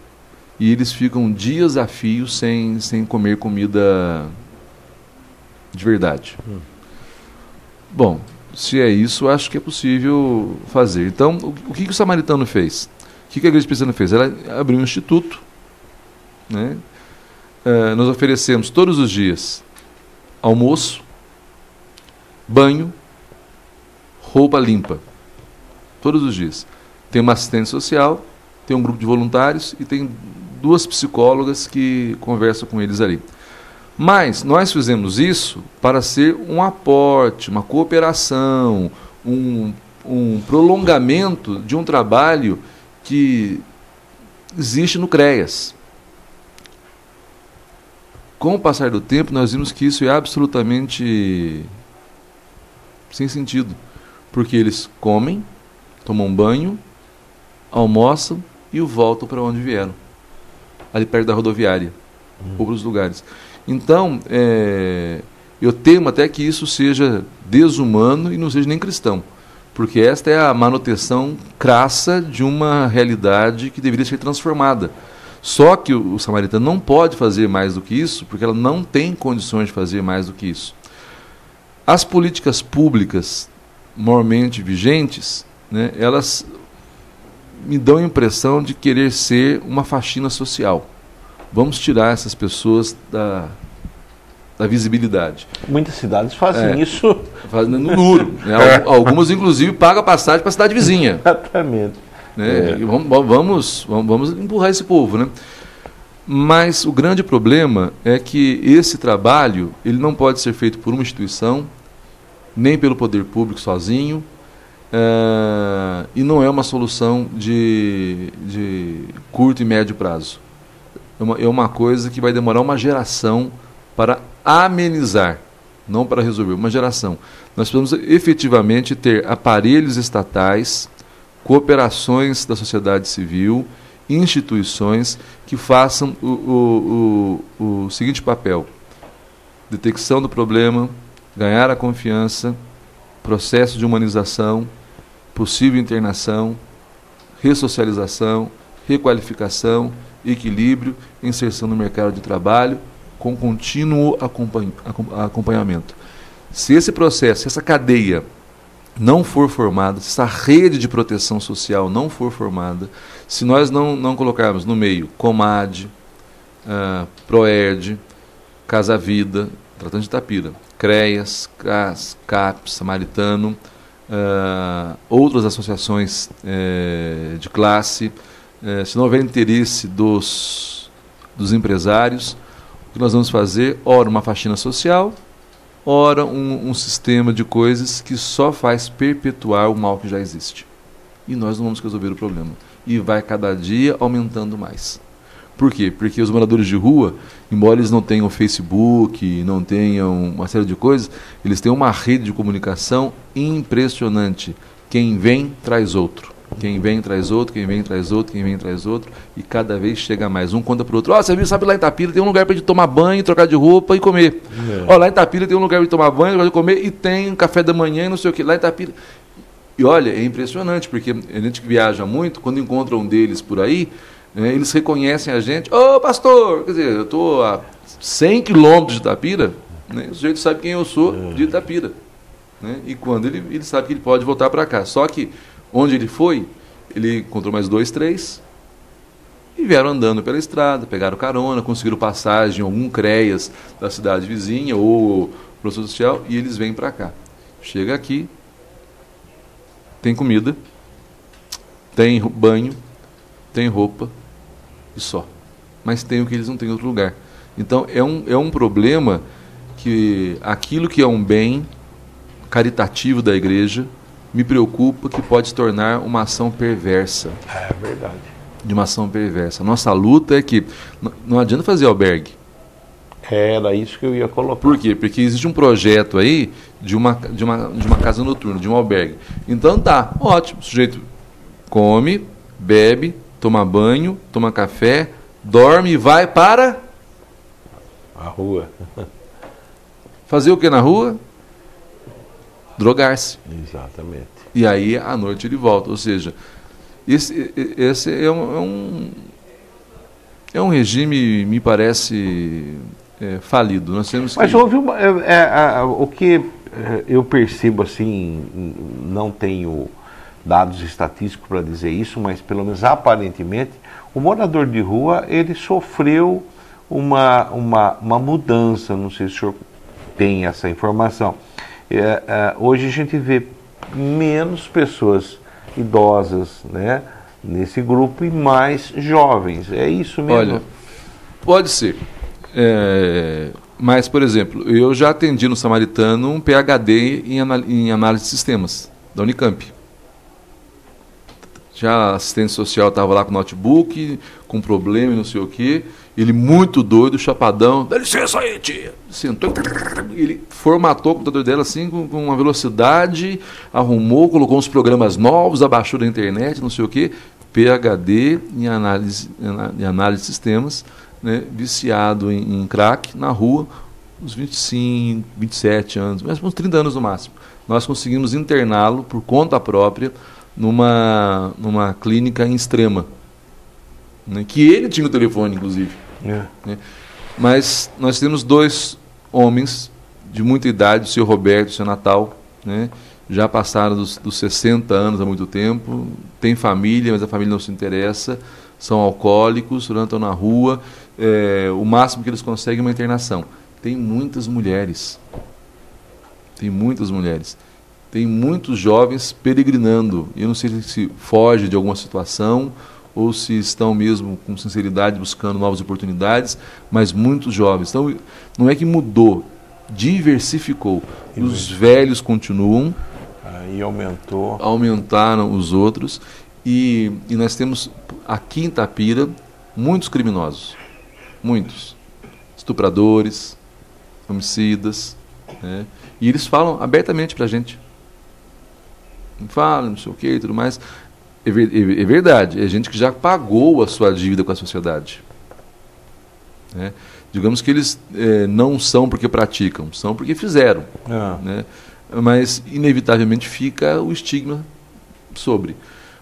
[SPEAKER 2] e eles ficam dias a fio sem comer comida de verdade. Bom, se é isso, acho que é possível fazer. Então, o que o Samaritano fez? O que a Igreja Presbiteriana fez? Ela abriu um instituto, né? Nós oferecemos todos os dias almoço, banho, roupa limpa. Todos os dias. Tem uma assistente social, tem um grupo de voluntários e tem 2 psicólogas que conversam com eles ali. Mas nós fizemos isso para ser um aporte, uma cooperação, um prolongamento de um trabalho que existe no CREAS. Com o passar do tempo, nós vimos que isso é absolutamente sem sentido, porque eles comem, tomam banho, almoçam e voltam para onde vieram, ali perto da rodoviária, ou para os lugares. Então, eu temo até que isso seja desumano e não seja nem cristão, porque esta é a manutenção crassa de uma realidade que deveria ser transformada. Só que o samaritano não pode fazer mais do que isso, porque ela não tem condições de fazer mais do que isso. As políticas públicas moralmente vigentes, né, elas me dão a impressão de querer ser uma faxina social. Vamos tirar essas pessoas da visibilidade.
[SPEAKER 1] Muitas cidades fazem isso.
[SPEAKER 2] Fazem no duro. Né? Algumas, inclusive, pagam a passagem para a cidade vizinha.
[SPEAKER 1] Exatamente.
[SPEAKER 2] Né? E vamos empurrar esse povo, né? Mas o grande problema é que esse trabalho ele não pode ser feito por uma instituição, nem pelo poder público sozinho, e não é uma solução de curto e médio prazo. É uma coisa que vai demorar uma geração para amenizar, não para resolver, uma geração. Nós precisamos efetivamente ter aparelhos estatais, cooperações da sociedade civil, instituições que façam o seguinte papel: detecção do problema, ganhar a confiança, processo de humanização, possível internação, ressocialização, requalificação, equilíbrio, inserção no mercado de trabalho, com contínuo acompanhamento. Se esse processo, se essa cadeia não for formada, se essa rede de proteção social não for formada, se nós não colocarmos no meio Comad, Proerd, Casa Vida, tratando de Itapira, CREAS, CRAS, CAPES, Samaritano, outras associações de classe, se não houver interesse dos empresários, o que nós vamos fazer? Ora, uma faxina social, ora, um sistema de coisas que só faz perpetuar o mal que já existe. E nós não vamos resolver o problema. E vai cada dia aumentando mais. Por quê? Porque os moradores de rua, embora eles não tenham Facebook, não tenham uma série de coisas, eles têm uma rede de comunicação impressionante. Quem vem, traz outro. Quem vem, traz outro, quem vem, traz outro, quem vem, traz outro, e cada vez chega mais. Um conta para o outro. Você viu, sabe, lá em Itapira tem um lugar para gente tomar banho, trocar de roupa e comer. Lá em Itapira tem um lugar para tomar banho, trocar de comer, e tem um café da manhã e não sei o quê. Lá em Itapira... E olha, é impressionante, porque a gente que viaja muito, quando encontra um deles por aí, eles reconhecem a gente. Ô, pastor! Quer dizer, eu estou a 100 quilômetros de Itapira, né? O sujeito sabe quem eu sou de Itapira. Né? E quando ele sabe que ele pode voltar para cá. Só que onde ele foi, ele encontrou mais 2, 3 e vieram andando pela estrada, pegaram carona, conseguiram passagem em algum CREAS da cidade vizinha ou professor social, e eles vêm para cá. Chega aqui, tem comida, tem banho, tem roupa e só. Mas tem o que eles não têm em outro lugar. Então é um problema que aquilo que é um bem caritativo da igreja me preocupa que pode se tornar uma ação perversa.
[SPEAKER 1] É verdade.
[SPEAKER 2] De uma ação perversa. Nossa luta é que não adianta fazer albergue.
[SPEAKER 1] Era isso que eu ia colocar.
[SPEAKER 2] Por quê? Porque existe um projeto aí de uma casa noturna, de um albergue. Então tá, ótimo. O sujeito come, bebe, toma banho, toma café, dorme e vai para
[SPEAKER 1] a rua.
[SPEAKER 2] Fazer o que na rua? Drogar-se.
[SPEAKER 1] Exatamente.
[SPEAKER 2] E aí, à noite, ele volta. Ou seja, esse é um regime, me parece, falido. Nós temos que...
[SPEAKER 1] Mas houve o que eu percebo, assim, não tenho dados estatísticos para dizer isso, mas pelo menos aparentemente, o morador de rua, ele sofreu uma mudança, não sei se o senhor tem essa informação. Hoje a gente vê menos pessoas idosas, né, nesse grupo e mais jovens. É isso mesmo?
[SPEAKER 2] Olha, pode ser. Mas, por exemplo, eu já atendi no Samaritano um PhD em análise de sistemas, da Unicamp. Já a assistente social estava lá com notebook, com problema e não sei o quê, Ele muito doido, chapadão, dá licença aí, tia. Sentou, ele formatou o computador dela assim com uma velocidade, arrumou, colocou uns programas novos, abaixou da internet, não sei o quê, PhD em análise de sistemas, né, viciado em crack, na rua, uns 25, 27 anos, mas uns 30 anos no máximo. Nós conseguimos interná-lo por conta própria numa clínica em Extrema, né, que ele tinha o telefone, inclusive. Né? Mas nós temos 2 homens de muita idade, o seu Roberto e o seu Natal, né? Já passaram dos 60 anos há muito tempo, tem família, mas a família não se interessa, são alcoólicos, andam na rua, o máximo que eles conseguem é uma internação. Tem muitas mulheres, tem muitos jovens peregrinando, eu não sei se foge de alguma situação, ou se estão mesmo com sinceridade buscando novas oportunidades, mas muitos jovens. Então, não é que mudou, diversificou. Os velhos continuam.
[SPEAKER 1] Aí
[SPEAKER 2] aumentaram os outros. E nós temos aqui em Itapira muitos criminosos. Muitos. Estupradores, homicidas. Né? E eles falam abertamente para a gente. Falam, não sei o que e tudo mais. É verdade, é gente que já pagou a sua dívida com a sociedade. Né? Digamos que eles não são porque praticam, são porque fizeram. Né? Mas, inevitavelmente, fica o estigma sobre.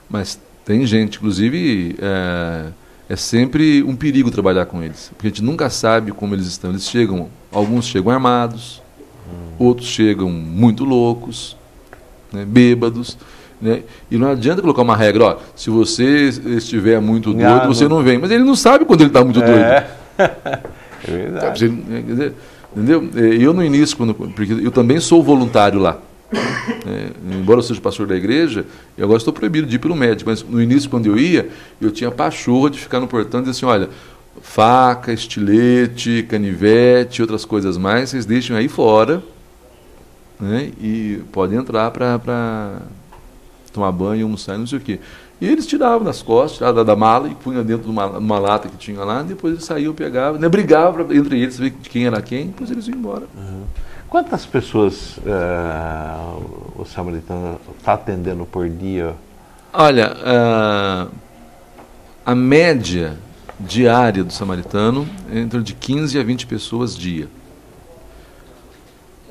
[SPEAKER 2] Mas tem gente, inclusive, é sempre um perigo trabalhar com eles, porque a gente nunca sabe como eles estão. Alguns chegam armados, outros chegam muito loucos, né, bêbados. Né? E não adianta colocar uma regra, ó, se você estiver muito doido, você não vem. Mas ele não sabe quando ele está muito doido.
[SPEAKER 1] É verdade.
[SPEAKER 2] Entendeu? Eu no início, porque eu também sou voluntário lá. Embora eu seja pastor da igreja, eu agora estou proibido de ir pelo médico, mas no início, quando eu ia, eu tinha pachorra de ficar no portão e dizer assim, olha, faca, estilete, canivete, outras coisas mais, vocês deixem aí fora, né? E podem entrar para tomar banho, almoçar, não sei o quê. E eles tiravam das costas, tiravam da mala e punham dentro de uma lata que tinha lá, depois eles saíam, pegavam, né, brigavam entre eles, ver de quem era quem, depois eles iam embora.
[SPEAKER 1] Quantas pessoas o Samaritano está atendendo por dia?
[SPEAKER 2] Olha, a média diária do Samaritano é entre de 15 a 20 pessoas dia.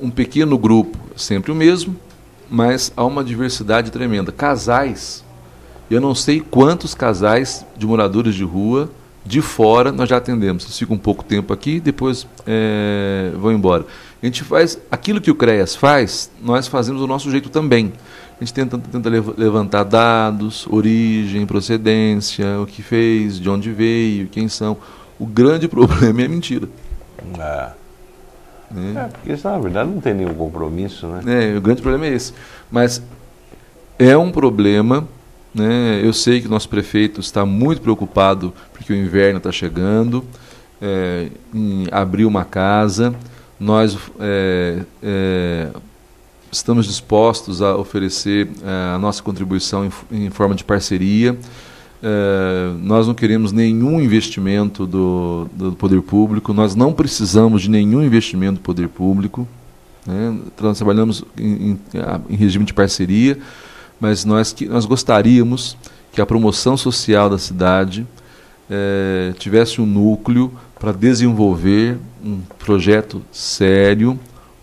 [SPEAKER 2] Um pequeno grupo, sempre o mesmo, mas há uma diversidade tremenda. Casais, eu não sei quantos casais de moradores de rua, de fora, nós já atendemos. Eles ficam um pouco tempo aqui, depois vão embora. A gente faz aquilo que o CREAS faz, nós fazemos do nosso jeito também. A gente tenta levantar dados, origem, procedência, o que fez, de onde veio, quem são. O grande problema é a mentira.
[SPEAKER 1] Porque isso, na verdade, não tem nenhum compromisso, né?
[SPEAKER 2] O grande problema é esse. Mas é um problema, né? Eu sei que o nosso prefeito está muito preocupado porque o inverno está chegando, em abrir uma casa. Nós estamos dispostos a oferecer a nossa contribuição em forma de parceria. Nós não queremos nenhum investimento do poder público, nós não precisamos de nenhum investimento do poder público, né? Nós trabalhamos em regime de parceria, mas nós gostaríamos que a promoção social da cidade tivesse um núcleo para desenvolver um projeto sério,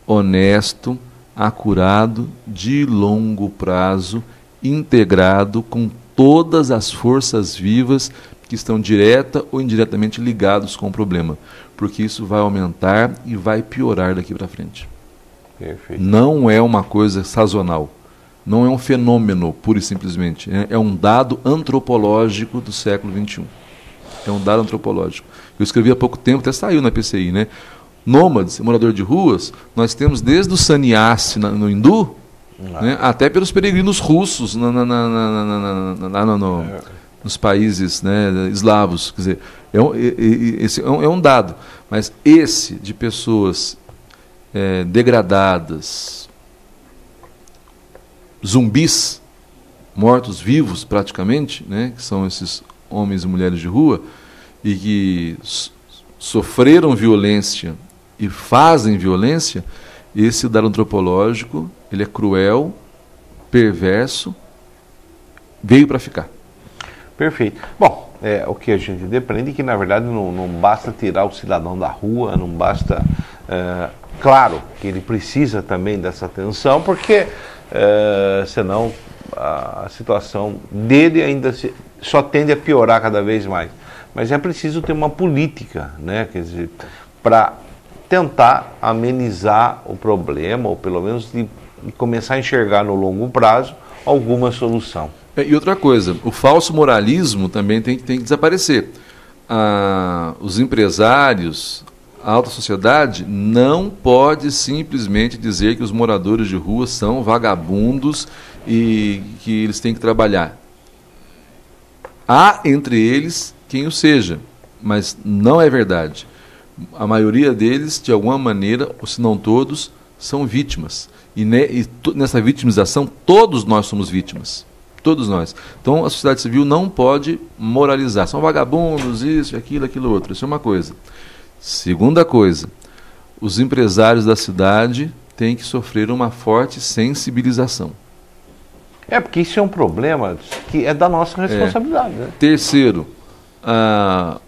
[SPEAKER 2] honesto, acurado, de longo prazo, integrado com todas as forças vivas que estão direta ou indiretamente ligados com o problema, porque isso vai aumentar e vai piorar daqui para frente.
[SPEAKER 1] Perfeito.
[SPEAKER 2] Não é uma coisa sazonal, não é um fenômeno, pura e simplesmente, é um dado antropológico do século XXI. É um dado antropológico. Eu escrevi há pouco tempo, até saiu na PCI, né? Nômades, morador de ruas, nós temos desde o sannyasi no hindu, né, até pelos peregrinos russos nos países, né, eslavos. Quer dizer, esse é um dado. Mas esse de pessoas degradadas, zumbis, mortos-vivos praticamente, né, que são esses homens e mulheres de rua, e que sofreram violência e fazem violência, esse dado antropológico, ele é cruel, perverso, veio para ficar.
[SPEAKER 1] Perfeito. Bom, o que a gente depreende é que, na verdade, não basta tirar o cidadão da rua, não basta... claro que ele precisa também dessa atenção, porque senão a situação dele ainda só tende a piorar cada vez mais. Mas é preciso ter uma política, né? Quer dizer, para tentar amenizar o problema, ou pelo menos de começar a enxergar no longo prazo alguma solução.
[SPEAKER 2] E outra coisa, o falso moralismo também tem que desaparecer. Os empresários, a alta sociedade, não pode simplesmente dizer que os moradores de rua são vagabundos e que eles têm que trabalhar. Há entre eles quem o seja, mas não é verdade. A maioria deles, de alguma maneira, ou se não todos, são vítimas. E nessa vitimização, todos nós somos vítimas. Todos nós. Então, a sociedade civil não pode moralizar. São vagabundos, isso, aquilo, outro. Isso é uma coisa. Segunda coisa, os empresários da cidade têm que sofrer uma forte sensibilização.
[SPEAKER 1] Porque isso é um problema que é da nossa responsabilidade. Né?
[SPEAKER 2] Terceiro,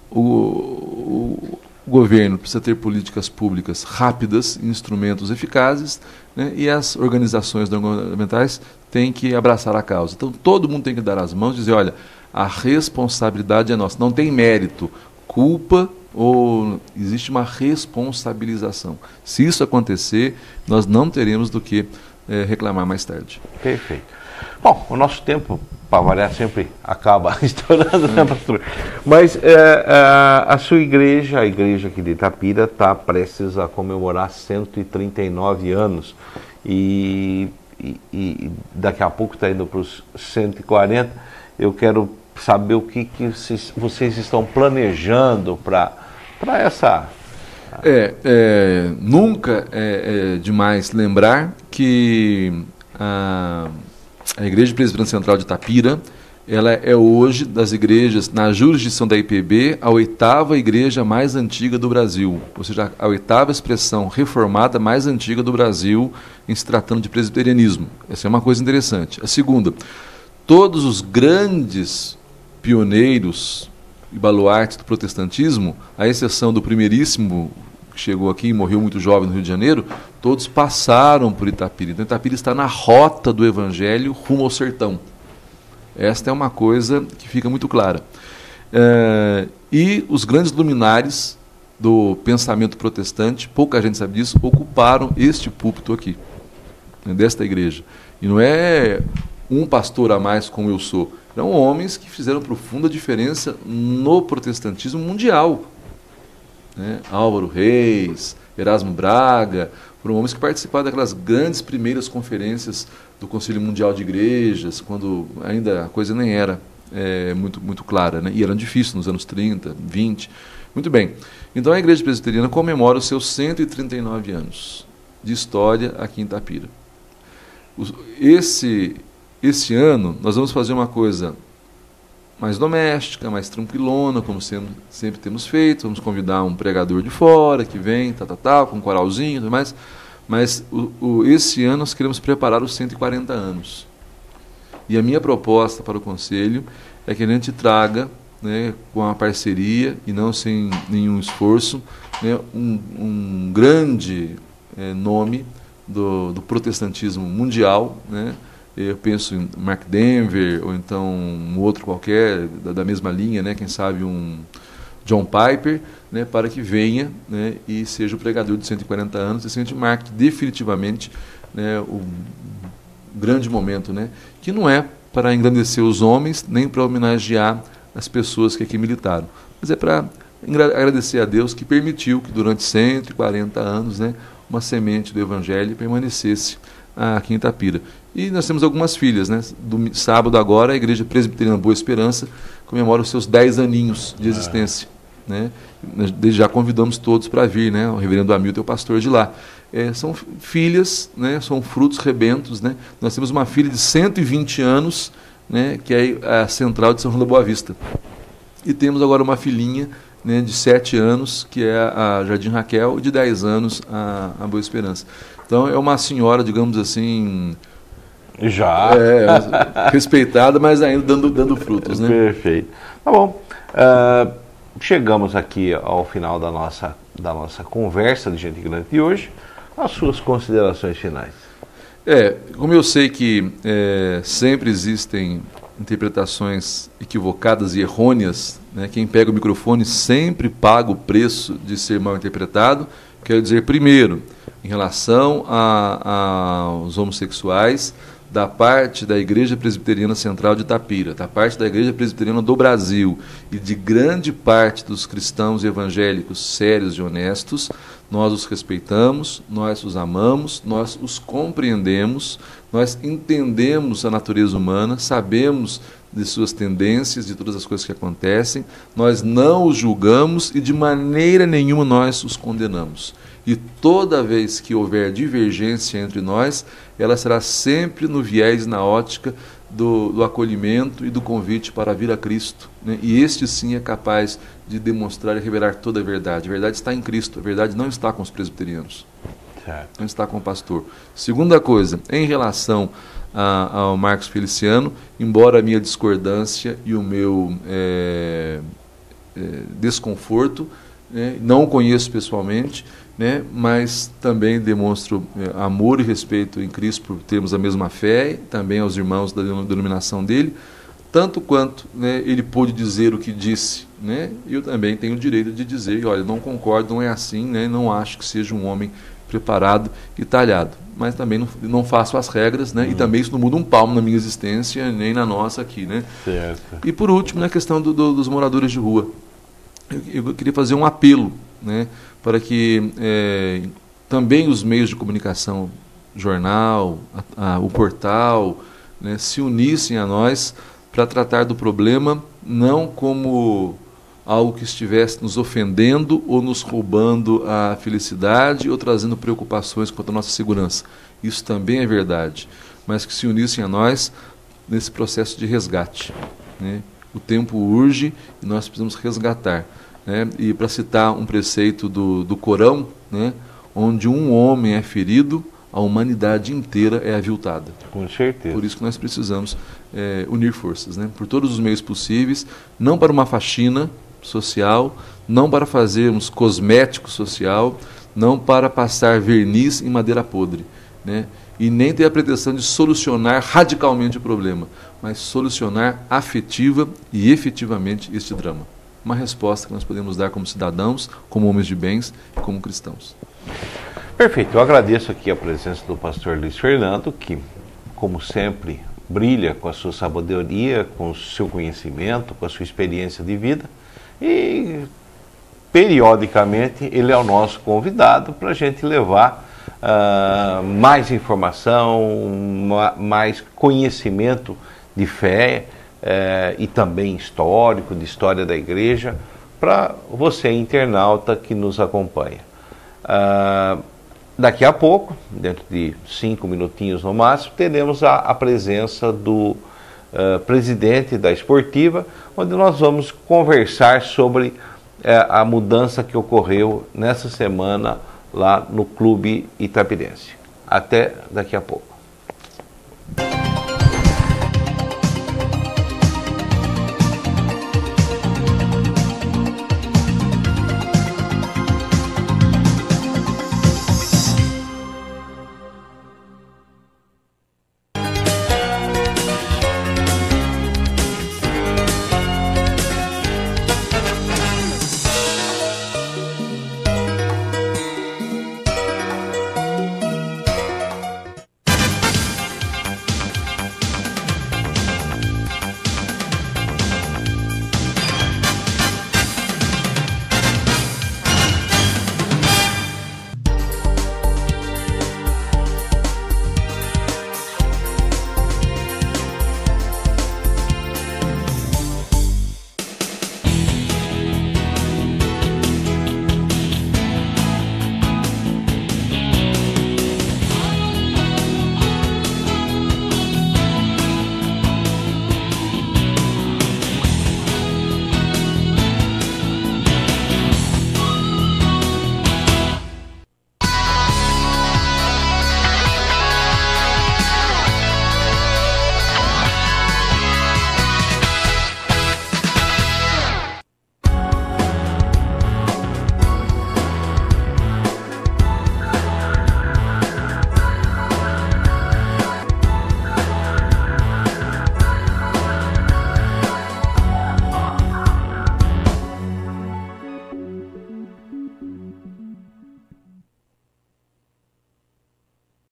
[SPEAKER 2] o governo precisa ter políticas públicas rápidas, instrumentos eficazes, né, e as organizações não governamentais têm que abraçar a causa. Então, todo mundo tem que dar as mãos e dizer, olha, a responsabilidade é nossa. Não tem mérito, culpa, ou existe uma responsabilização. Se isso acontecer, nós não teremos do que reclamar mais tarde.
[SPEAKER 1] Perfeito. Bom, o nosso tempo, para variar, sempre acaba estourando, né, pastor? Mas a sua igreja, a igreja aqui de Itapira, está prestes a comemorar 139 anos. E daqui a pouco está indo para os 140. Eu quero saber o que vocês estão planejando para essa...
[SPEAKER 2] Nunca é demais lembrar que a Igreja Presbiteriana Central de Itapira, ela é hoje, das igrejas, na jurisdição da IPB, a 8ª igreja mais antiga do Brasil, ou seja, a 8ª expressão reformada mais antiga do Brasil em se tratando de presbiterianismo. Essa é uma coisa interessante. A segunda, todos os grandes pioneiros e baluartes do protestantismo, à exceção do primeiríssimo, que chegou aqui e morreu muito jovem no Rio de Janeiro, todos passaram por Itapira. Então, Itapira está na rota do Evangelho rumo ao sertão. Esta é uma coisa que fica muito clara. E os grandes luminares do pensamento protestante, pouca gente sabe disso, ocuparam este púlpito aqui, desta igreja. E não é um pastor a mais como eu sou. Eram homens que fizeram profunda diferença no protestantismo mundial. Álvaro Reis, Erasmo Braga, foram homens que participaram daquelas grandes primeiras conferências do Conselho Mundial de Igrejas, quando ainda a coisa nem era muito clara, né? E eram difíceis nos anos 30, 20. Muito bem. Então a Igreja Presbiteriana comemora os seus 139 anos de história aqui em Itapira. Esse ano nós vamos fazer uma coisa mais doméstica, mais tranquilona, como sempre temos feito. Vamos convidar um pregador de fora que vem, com um coralzinho e tudo mais. Mas esse ano nós queremos preparar os 140 anos. E a minha proposta para o Conselho é que a gente traga, né, com uma parceria e não sem nenhum esforço, né, um grande nome do protestantismo mundial, né? Eu penso em Mark Dever, ou então um outro qualquer da mesma linha, né? Quem sabe um John Piper, né? Para que venha, né? E seja o pregador de 140 anos, e assim a gente marque definitivamente, né? O grande momento, né? Que não é para engrandecer os homens, nem para homenagear as pessoas que aqui militaram, mas é para agradecer a Deus que permitiu que durante 140 anos, né? Uma semente do Evangelho permanecesse aqui em Itapira. E nós temos algumas filhas, né? Do sábado agora, a Igreja Presbiteriana Boa Esperança comemora os seus 10 aninhos de existência. Né? Desde já convidamos todos para vir, né? O reverendo Hamilton é o pastor de lá. São filhas, né? São frutos rebentos. Né? Nós temos uma filha de 120 anos, né? Que é a central de São João da Boa Vista. E temos agora uma filhinha né, de 7 anos, que é a Jardim Raquel, e de 10 anos a Boa Esperança. Então é uma senhora, digamos assim,
[SPEAKER 1] já
[SPEAKER 2] respeitada, mas ainda dando frutos, né?
[SPEAKER 1] Perfeito. Tá bom. Chegamos aqui ao final da nossa conversa de Gente Grande de hoje. As suas considerações finais.
[SPEAKER 2] Como eu sei que sempre existem interpretações equivocadas e errôneas, né? Quem pega o microfone sempre paga o preço de ser mal interpretado. Quero dizer, primeiro, em relação aos homossexuais, da parte da Igreja Presbiteriana Central de Itapira, da parte da Igreja Presbiteriana do Brasil e de grande parte dos cristãos evangélicos sérios e honestos, nós os respeitamos, nós os amamos, nós os compreendemos, nós entendemos a natureza humana, sabemos de suas tendências, de todas as coisas que acontecem, nós não os julgamos e de maneira nenhuma nós os condenamos. E toda vez que houver divergência entre nós, ela será sempre no viés, na ótica do acolhimento e do convite para vir a Cristo, né? E este sim é capaz de demonstrar e revelar toda a verdade. A verdade está em Cristo, a verdade não está com os presbiterianos, não está com o pastor. Segunda coisa, em relação ao Marcos Feliciano, embora a minha discordância e o meu desconforto, né, não o conheço pessoalmente, né, mas também demonstro amor e respeito em Cristo por termos a mesma fé, também aos irmãos da denominação dele, tanto quanto, né, ele pôde dizer o que disse, né, eu também tenho o direito de dizer, olha, não concordo, não é assim, né, não acho que seja um homem preparado e talhado, mas também não faço as regras, né, e também isso não muda um palmo na minha existência, nem na nossa aqui, né.
[SPEAKER 1] Certo.
[SPEAKER 2] E por último, na questão dos moradores de rua, eu queria fazer um apelo, né, para que também os meios de comunicação, jornal, o portal, né, se unissem a nós para tratar do problema não como algo que estivesse nos ofendendo ou nos roubando a felicidade ou trazendo preocupações quanto à nossa segurança. Isso também é verdade, mas que se unissem a nós nesse processo de resgate, né? O tempo urge e nós precisamos resgatar. Né? E para citar um preceito do Corão, né? Onde um homem é ferido, a humanidade inteira é aviltada.
[SPEAKER 1] Com certeza.
[SPEAKER 2] Por isso que nós precisamos unir forças, né? Por todos os meios possíveis, não para uma faxina social, não para fazermos cosmético social, não para passar verniz em madeira podre, né? E nem ter a pretensão de solucionar radicalmente o problema, mas solucionar afetiva e efetivamente este drama. Uma resposta que nós podemos dar como cidadãos, como homens de bens e como cristãos.
[SPEAKER 1] Perfeito. Eu agradeço aqui a presença do pastor Luiz Fernando, que, como sempre, brilha com a sua sabedoria, com o seu conhecimento, com a sua experiência de vida. E, periodicamente, ele é o nosso convidado para a gente levar mais informação, mais conhecimento de fé e também histórico, de história da igreja, para você, internauta, que nos acompanha. Daqui a pouco, dentro de 5 minutinhos no máximo, teremos a presença do presidente da Esportiva, onde nós vamos conversar sobre a mudança que ocorreu nessa semana lá no Clube Itapirense. Até daqui a pouco.